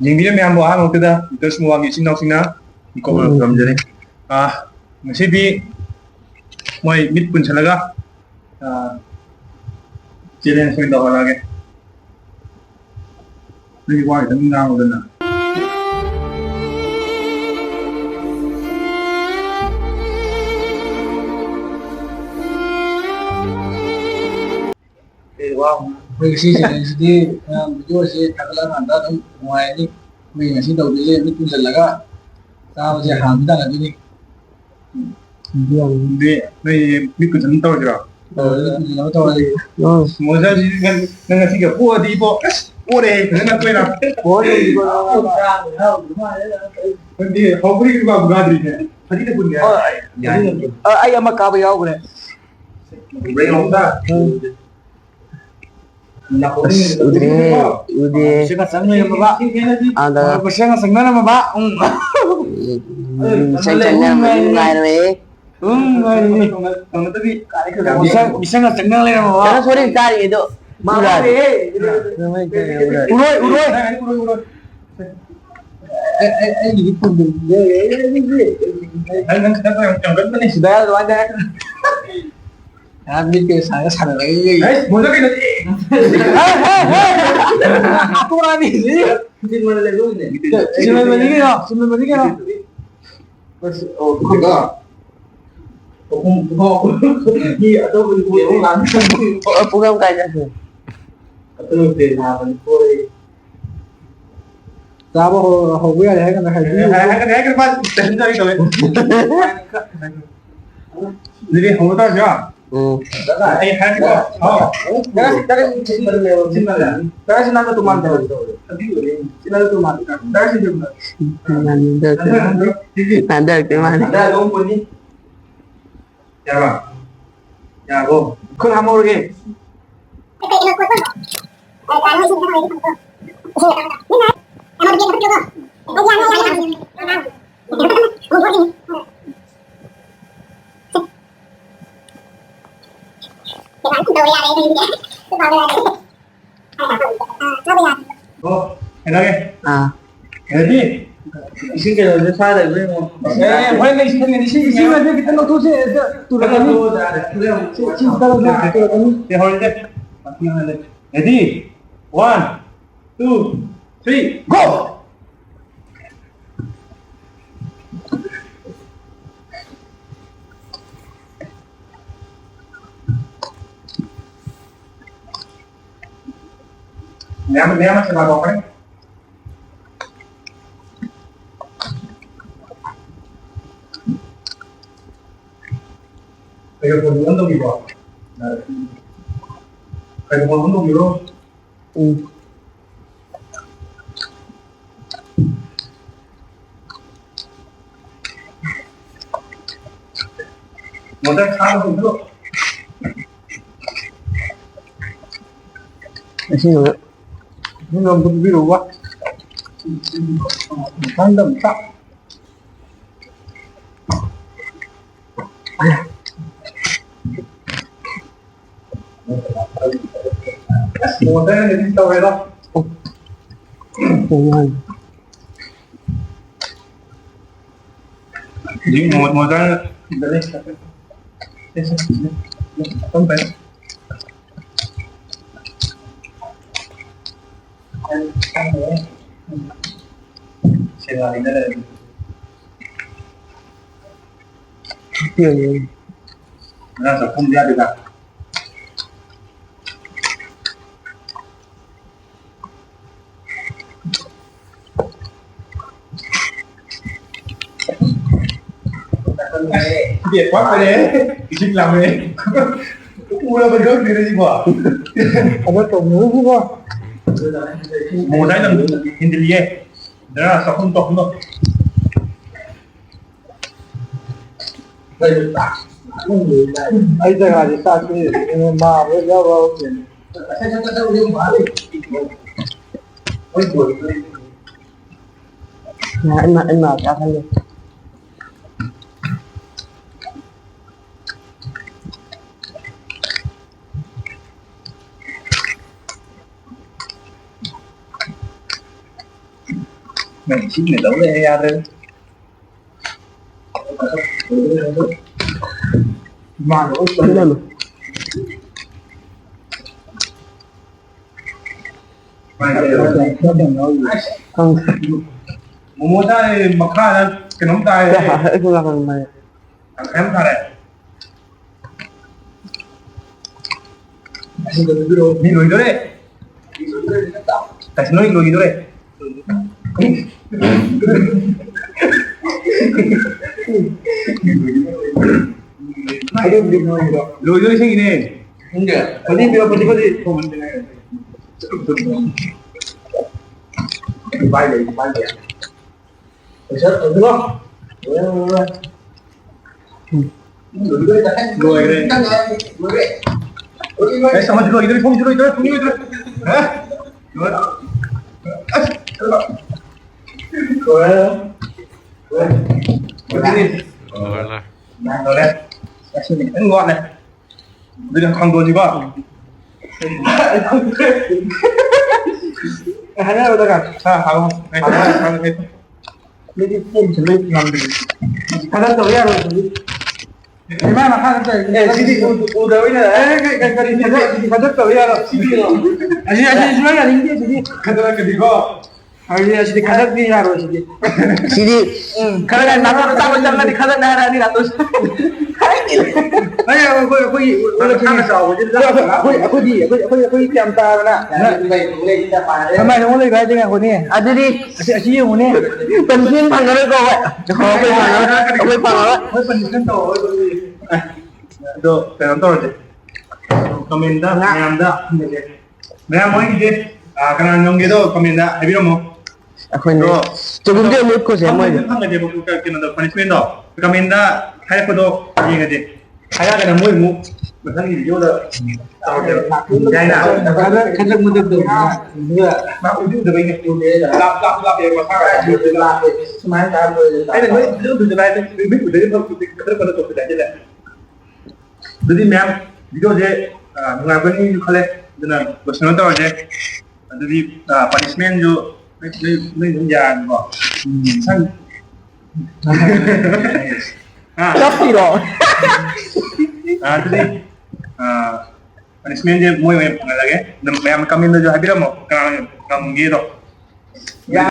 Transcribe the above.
ꯌꯦꯡꯕꯤꯔ ꯃꯌꯥꯝꯕꯨ ꯑꯍꯥꯟꯕꯃꯛꯇꯗ ꯗꯁ ꯃꯨꯋꯥꯒꯤ ꯏꯆꯤꯟ ꯏꯅꯥꯎꯁꯤꯡꯅ ꯀꯧꯕ ꯉꯝꯖꯔꯦ ꯉꯁꯤꯗꯤ ꯃꯣꯏ ꯃꯤꯠ ꯄꯨꯟꯁꯜꯂꯒ ꯆꯦꯂꯦꯟꯖ ꯑꯣꯏꯅ ꯇꯧꯍꯜꯂꯛꯑꯒꯦ ꯅꯪꯒꯤ ꯋꯥ ꯈꯤꯇꯪ ꯉꯥꯡꯉꯨꯗꯅ ꯑꯩꯈꯣꯏ ꯁꯤ ꯆꯦꯂꯦꯟꯖꯁꯤꯗꯤ ꯚꯤꯗꯤꯑꯣꯁꯤ ꯊꯥꯒꯠꯂꯀꯥꯟꯗ ꯑꯗꯨꯝ ꯅꯨꯡꯉꯥꯏꯔꯅꯤ ꯑꯩꯈꯣꯏ ꯉꯁꯤ ꯇꯧꯗꯣꯏꯁꯦ ꯃꯤꯠ ꯄꯨꯟꯁꯤꯜꯂꯒ ꯆꯥꯕꯁꯦ ꯍꯥꯡꯕ ꯇꯥꯟꯅꯗꯣꯏꯅꯤ ꯅꯣꯏ ꯃꯤꯠ ꯄꯨꯟꯁꯟ ꯇꯧꯔꯁꯤꯔꯣ ꯇꯧꯔꯁꯤ ꯃꯣꯖꯥꯁꯤ ꯅꯪ ꯉꯁꯤꯒ ꯄꯣꯛꯑꯗꯤ ꯏꯕꯣ ꯑꯁ ꯄꯣꯔꯦ ꯐꯖꯅ ꯇꯣꯏꯅ ꯅꯪꯗꯤ ꯍꯧꯕꯗꯒꯤ ꯂꯨꯄꯥ ꯒꯥꯗ꯭ꯔꯤꯅꯦ ꯐꯗꯤꯅ ꯄꯨꯟꯒꯦ ꯑꯩ ꯑꯃ ꯀꯥꯕ ꯌꯥꯎꯈ꯭ꯔꯦ ꯄꯩꯁꯥꯒ ꯆꯪꯅꯔꯝꯃꯕ ꯃꯤꯁꯪꯒ ꯆꯪꯅ ꯂꯩꯔꯝꯃꯕ ꯁꯣꯔꯤ ꯇꯥꯔꯤꯗꯣ ꯎꯔꯣꯏ ꯑꯩꯒꯤꯗꯤ ꯅꯪ ꯈꯤꯇꯪ ꯌꯥꯝ ꯀꯟꯕꯅꯤ ꯁꯤꯗ ꯑꯗꯨꯃꯥꯏꯅ ꯃꯤꯠꯀ ꯁꯥꯔꯒ ꯁꯥꯟꯅꯔꯒ ꯃꯣꯖꯥ ꯀꯩꯅꯣꯗꯤ Pulang kaya sih. Chaba hꯧꯕ ꯌꯥꯔꯦ ꯍꯥꯏꯔ ꯀꯥꯟꯗ ꯍꯥꯏꯒ ꯃꯥ ꯇꯧꯋꯦ ꯑꯗꯨꯗꯤ ꯍꯧꯕ ꯇꯥꯔꯁꯤꯔꯣ ꯑꯩ ꯍꯥꯏꯔꯒꯦꯀꯣ ꯌꯥꯔꯕꯣ ꯈꯨꯠ ꯍꯥꯝꯍꯧꯔꯒꯦ Ready? Ising kailangan sa sala mo. Wala na ising ising kita no tuse tulad ni. Ready? 1, 2, 3, go! Nyaman sa babaw ka rin? Kayo po naman ito, iba? Kayo po naman ito, iba? Modern kano ito? Sino? Sino ang biro ba? Tandem tak. Modern na dito ito. Yung modern dali. Sampai. Sila rin na rin. Nasa pumbya diba? Biệt quá phải đấy, xin làm đấy. Ula bên gốc đi đi qua. Ông có trồng nữa chứ không? Một cái là hindi liye. Đó là sao không tộc nữa. Đây là tạc. Ai ra thì ta chứ mà với nhau vào tiền. Anh mà ra thân đi. Mày xin người đấu đây ra đây. mà nó Cái này mà. Mày đây. nó đừng nói Không. Mua tay mặc khai ra cái nóng tay. Không là bằng mày. Em ra đây. anh đừng biết đâu Đi lùi đó đấy. Tại sao nói lùi đó đấy? ai đừng đi nói đâu Lùi đó đi này. không được có đi không mình này bay vậy rồi chết rồi đúng không Lùi đây. Đấy sao mà lùi đó không lùi đó không lùi đó. Hả? Lùi. Rồi đi. Rồi là Rồi đây. Anh ngon này. Đây là không đồ gì ba. hai đứa đâu cả Không. Không. đi đi phun chỉ lên làm gì hai đứa tới rồi cái mà hai đứa tới cái gì cũng tới này cái gì hai đứa tới rồi anh nói là đi đi Cái đó là cái gì ba? Hari sini kadang ni harus sini. Sini. Kalau kan nama tak macam nak dikhalat dah ni ratus. Ay, aku di jam ta na. Kamay mo le gai dengan aku ni. Ada di. Asyik mo ni. Pensiun panggil kau. Kau panggil. Oi pendidikan to. Itu penonton aja. Komen dah, ngam dah. Nah, mau ini karena nyong gitu komen dah. Habis mau. Aku ni. Cukup dia mood ko siya mo. Kan aja buku kita punishment dah. Komen dah. Hai aku tuh ini aja. Hai cái nào mu. Bản gì vô là Cái nào? Cái lực mình được như bác uống được anh ấy lặp để mà khác được là máy ra rồi. cái này mới giữ từ này tôi biết của đấy không tôi có được từ đấy chứ này jadi ma'am video je mengapa ni kalau dengan personal tu je jadi punishment jo ni jangan kok sang Tapi loh. jadi punishment je mau yang lagi ma'am kami tu jo habis mo kamu gitu